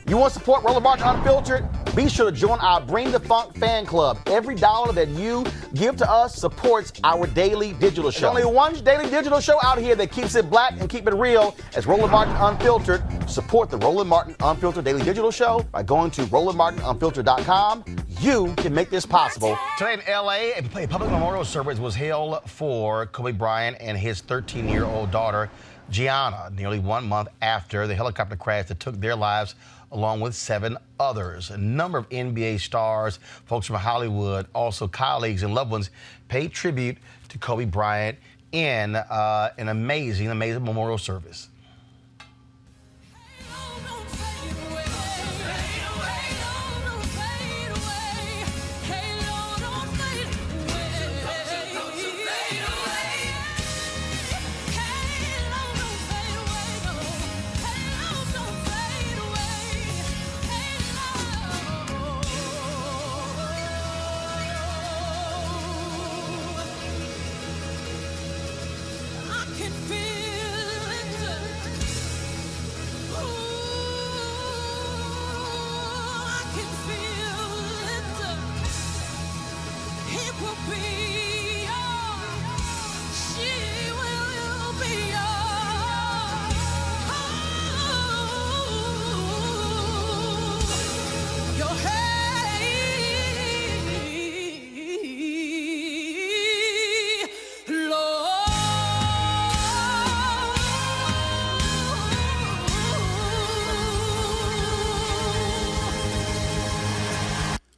You want to support Roland Martin Unfiltered? Be sure to join our Bring the Funk fan club. Every dollar that you give to us supports our daily digital show. There's only one daily digital show out here that keeps it black and keep it real as Roland Martin Unfiltered. Support the Roland Martin Unfiltered daily digital show by going to RolandMartinUnfiltered.com. You can make this possible. Today in L.A., a public memorial service was held for Kobe Bryant and his 13-year-old daughter, Gianna, nearly 1 month after the helicopter crash that took their lives along with 7 others. A number of NBA stars, folks from Hollywood, also colleagues and loved ones paid tribute to Kobe Bryant in an amazing memorial service.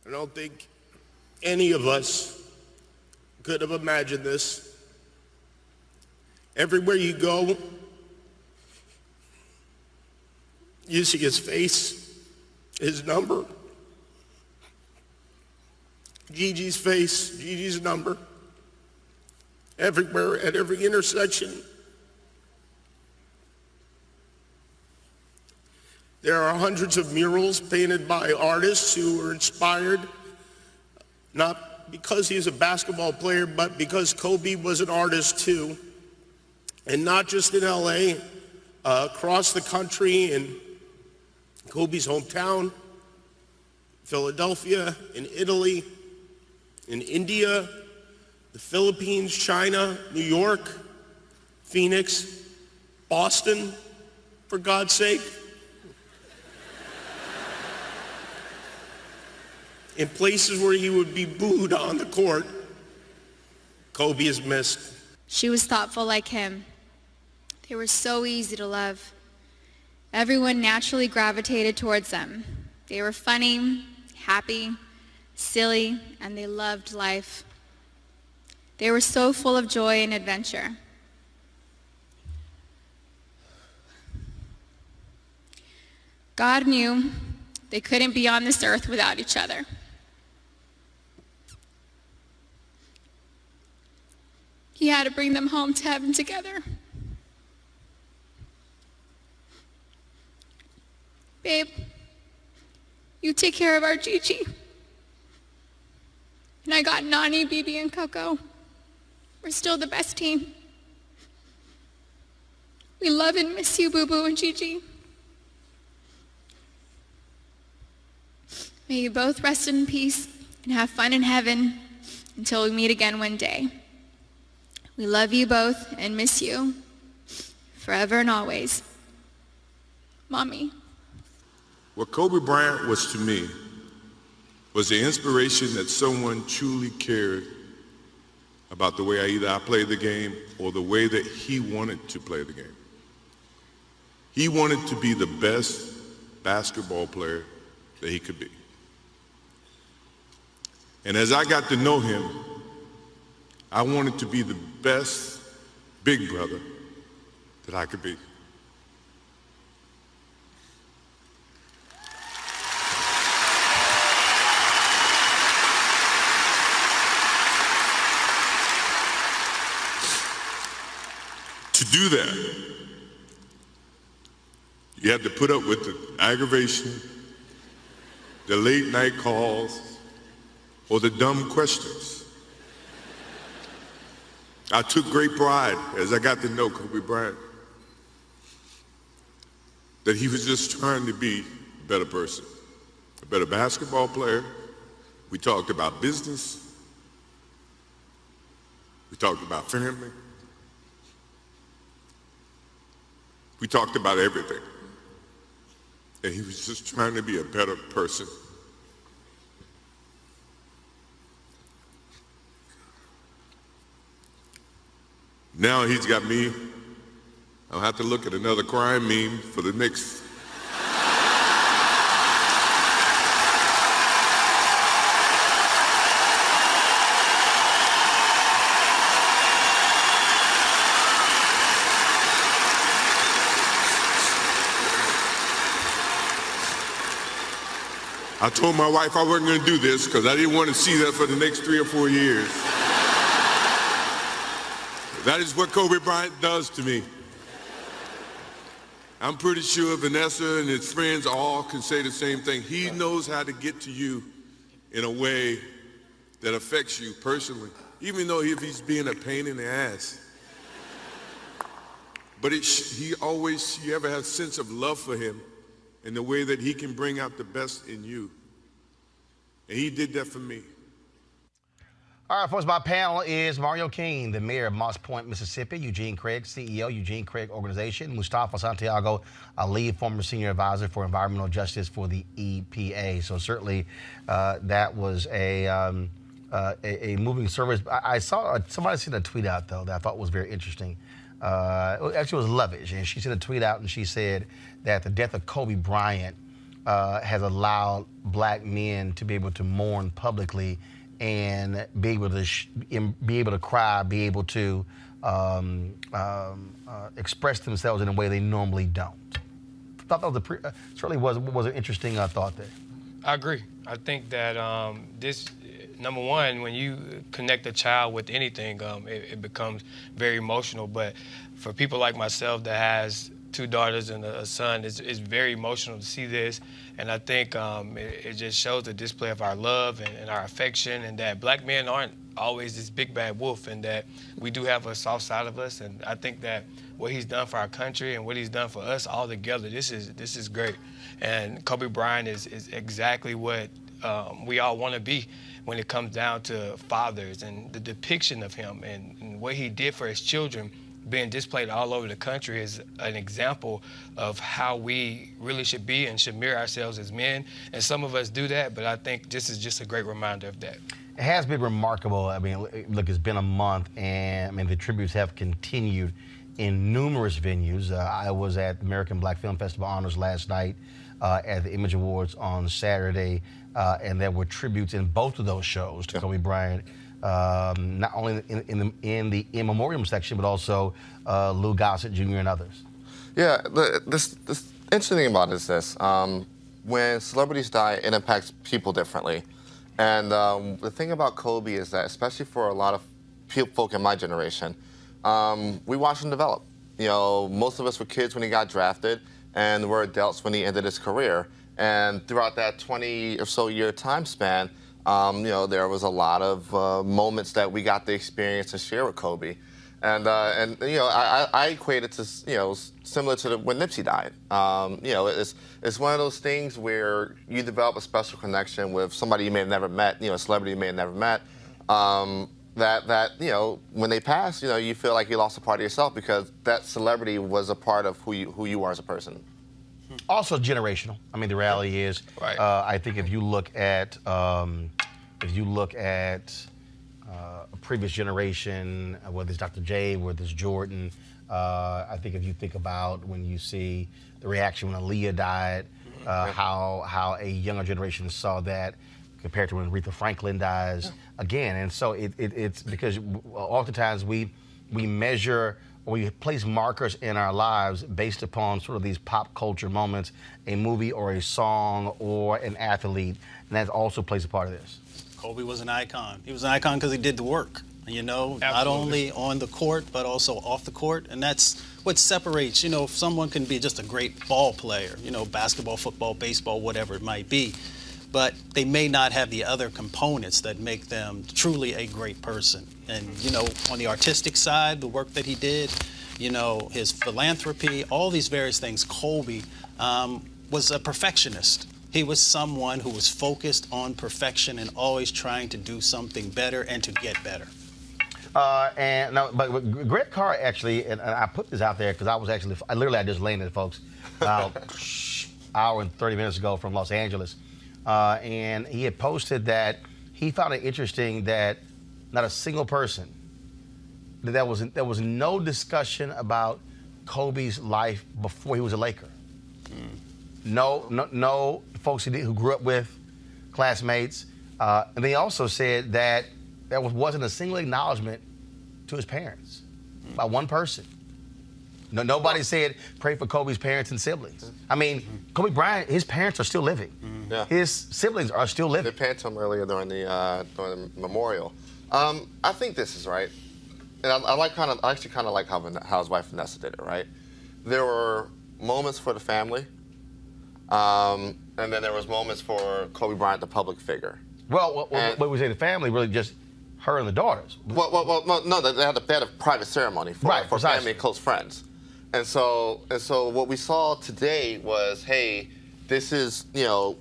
I don't think any of us could have imagined this. Everywhere you go, you see his face, his number. Gigi's face, Gigi's number. Everywhere, at every intersection. There are hundreds of murals painted by artists who were inspired, not because he's a basketball player, but because Kobe was an artist too. And not just in LA, across the country, in Kobe's hometown, Philadelphia, in Italy, in India, the Philippines, China, New York, Phoenix, Boston, for God's sake. In places where he would be booed on the court, Kobe is missed. She was thoughtful like him. They were so easy to love. Everyone naturally gravitated towards them. They were funny, happy, silly, and they loved life. They were so full of joy and adventure. God knew they couldn't be on this earth without each other. He had to bring them home to heaven together. Babe, you take care of our Gigi. And I got Nani, Bibi, and Coco. We're still the best team. We love and miss you, Boo Boo and Gigi. May you both rest in peace and have fun in heaven until we meet again one day. We love you both and miss you forever and always. Mommy. What Kobe Bryant was to me was the inspiration that someone truly cared about the way I played the game or the way that he wanted to play the game. He wanted to be the best basketball player that he could be. And as I got to know him, I wanted to be the best big brother that I could be. To do that, you had to put up with the aggravation, the late night calls, or the dumb questions. I took great pride as I got to know Kobe Bryant that he was just trying to be better person, a better basketball player. We talked about business. We talked about family. We talked about everything. And he was just trying to be a better person. Now he's got me. I'll have to look at another crime meme for the next. I told my wife I wasn't going to do this because I didn't want to see that for the next 3 or 4 years. That is what Kobe Bryant does to me. I'm pretty sure Vanessa and his friends all can say the same thing. He knows how to get to you in a way that affects you personally, even though if he's being a pain in the ass. But you ever have a sense of love for him in the way that he can bring out the best in you. And he did that for me. All right, folks, my panel is Mario King, the mayor of Moss Point, Mississippi, Eugene Craig, CEO, Eugene Craig Organization, Mustafa Santiago, Ali, former senior advisor for environmental justice for the EPA. So certainly that was a moving service. I saw somebody sent a tweet out, though, that I thought was very interesting. Actually, it was Lovage, and she sent a tweet out and she said that the death of Kobe Bryant has allowed black men to be able to mourn publicly and be able to cry, be able to express themselves in a way they normally don't. I thought that was certainly was an interesting thought there. I agree. I think that this, number one, when you connect a child with anything, it becomes very emotional. But for people like myself that has 2 daughters and a son, it's very emotional to see this. And I think it just shows the display of our love and our affection, and that black men aren't always this big bad wolf, and that we do have a soft side of us. And I think that what he's done for our country and what he's done for us all together, this is great. And Kobe Bryant is exactly what we all want to be when it comes down to fathers, and the depiction of him and what he did for his children being displayed all over the country is an example of how we really should be and should mirror ourselves as men. And some of us do that, but I think this is just a great reminder of that. It has been remarkable. I mean, look, it's been a month, and I mean, the tributes have continued in numerous venues. I was at the American Black Film Festival Honors last night, at the Image Awards on Saturday, and there were tributes in both of those shows to Kobe Bryant. Not only in the in memoriam section, but also Lou Gossett Jr. and others. Yeah, this interesting thing about it is this: when celebrities die, it impacts people differently. And the thing about Kobe is that, especially for a lot of folk in my generation, we watched him develop. You know, most of us were kids when he got drafted, and were adults when he ended his career. And throughout that 20 or so year time span, you know, there was a lot of moments that we got the experience to share with Kobe. And you know, I equate it to, you know, similar to when Nipsey died. You know, it's one of those things where you develop a special connection with somebody you may have never met, you know, a celebrity you may have never met. That you know, when they pass, you know, you feel like you lost a part of yourself because that celebrity was a part of who you are as a person. Also generational. I mean, the reality is, Right. I think if you look at a previous generation, whether it's Dr. J, whether it's Jordan, I think if you think about when you see the reaction when Aaliyah died, how a younger generation saw that compared to when Aretha Franklin dies again. And so it's because oftentimes we measure, or we place markers in our lives based upon sort of these pop culture moments, a movie or a song or an athlete, and that also plays a part of this. Kobe was an icon. He was an icon because he did the work, you know, Absolutely. not only on the court, but also off the court. And that's what separates, you know, someone can be just a great ball player, you know, basketball, football, baseball, whatever it might be, but they may not have the other components that make them truly a great person. And, you know, on the artistic side, the work that he did, you know, his philanthropy, all these various things, Kobe was a perfectionist. He was someone who was focused on perfection and always trying to do something better and to get better. But Greg Carr actually, and I put this out there because I just landed, folks, about hour and 30 minutes ago from Los Angeles, and he had posted that he found it interesting that not a single person, that there was no discussion about Kobe's life before he was a Laker. No folks who grew up with, classmates, and they also said that there wasn't a single acknowledgement to his parents by one person. Nobody said pray for Kobe's parents and siblings. I mean, Kobe Bryant, his parents are still living. Yeah. His siblings are still living. They panned him earlier during the memorial. I think this is right, and I actually kind of like how his wife Vanessa did it. Right, there were moments for the family, and then there was moments for Kobe Bryant, the public figure. Well, what we say the family really just her and the daughters. Well, no, they had a private ceremony for family and close friends. And so what we saw today was, hey, this is, the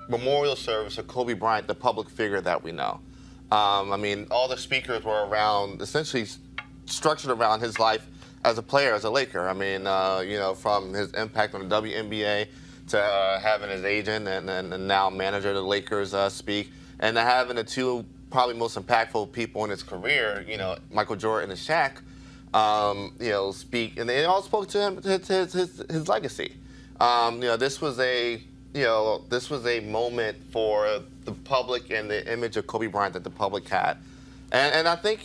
memorial service of Kobe Bryant, the public figure that we know. I mean, all the speakers were essentially structured around his life as a player, as a Laker. I mean, from his impact on the WNBA to having his agent and now manager of the Lakers speak, and to having the two probably most impactful people in his career, Michael Jordan and Shaq, speak, and they all spoke to him, his legacy. This was a moment for the public and the image of Kobe Bryant that the public had, and I think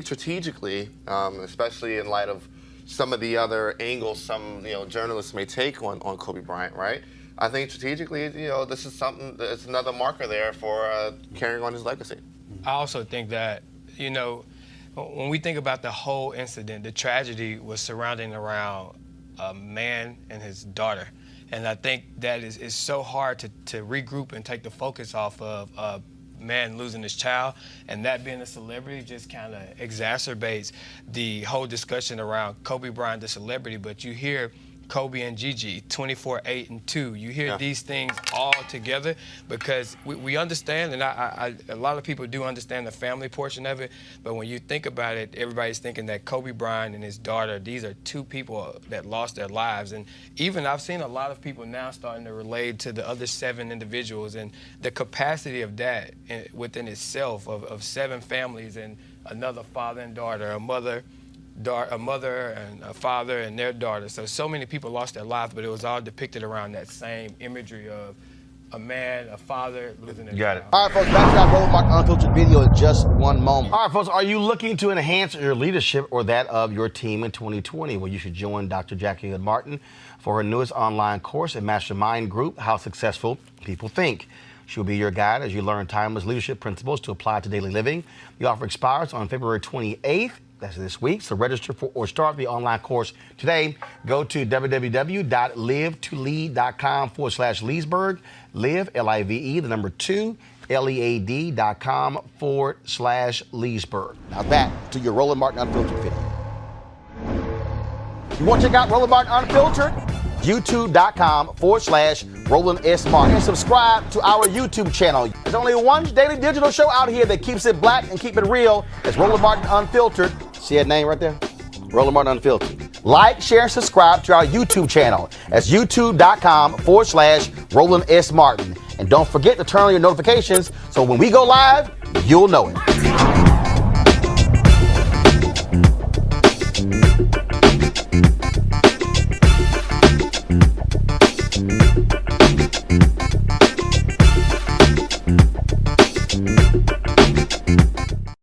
strategically, especially in light of some of the other angles some journalists may take on Kobe Bryant, right? I think strategically, this is something. It's another marker there for carrying on his legacy. I also think that when we think about the whole incident, the tragedy was surrounding around a man and his daughter. And I think that is so hard to regroup and take the focus off of a man losing his child. And that being a celebrity just kind of exacerbates the whole discussion around Kobe Bryant, the celebrity. But you hear Kobe and Gigi, 24, 8, and 2. You hear these things all together because we understand, and a lot of people do understand the family portion of it, but when you think about it, everybody's thinking that Kobe Bryant and his daughter, these are two people that lost their lives. And even I've seen a lot of people now starting to relate to the other 7 individuals, and the capacity of that within itself of 7 families and another father and daughter, a mother and a father and their daughter. So many people lost their lives, but it was all depicted around that same imagery of a man, a father losing their child. All right, folks, back to our Roland Martin Unfiltered video in just one moment. All right, folks, are you looking to enhance your leadership or that of your team in 2020? Well, you should join Dr. Jackie Hood Martin for her newest online course and mastermind group, How Successful People Think. She'll be your guide as you learn timeless leadership principles to apply to daily living. The offer expires on February 28th. That's this week. So register for or start the online course today. Go to www.livetolead.com/Leesburg. Live, L-I-V-E, the number 2, LEAD.com/Leesburg. Now back to your Roland Martin Unfiltered video. You want to check out Roland Martin Unfiltered? YouTube.com/Roland S. Martin. And subscribe to our YouTube channel. There's only one daily digital show out here that keeps it black and keep it real. It's Roland Martin Unfiltered. See that name right there? Roland Martin Unfiltered. Like, share, and subscribe to our YouTube channel. That's youtube.com/Roland S. Martin. And don't forget to turn on your notifications so when we go live, you'll know it.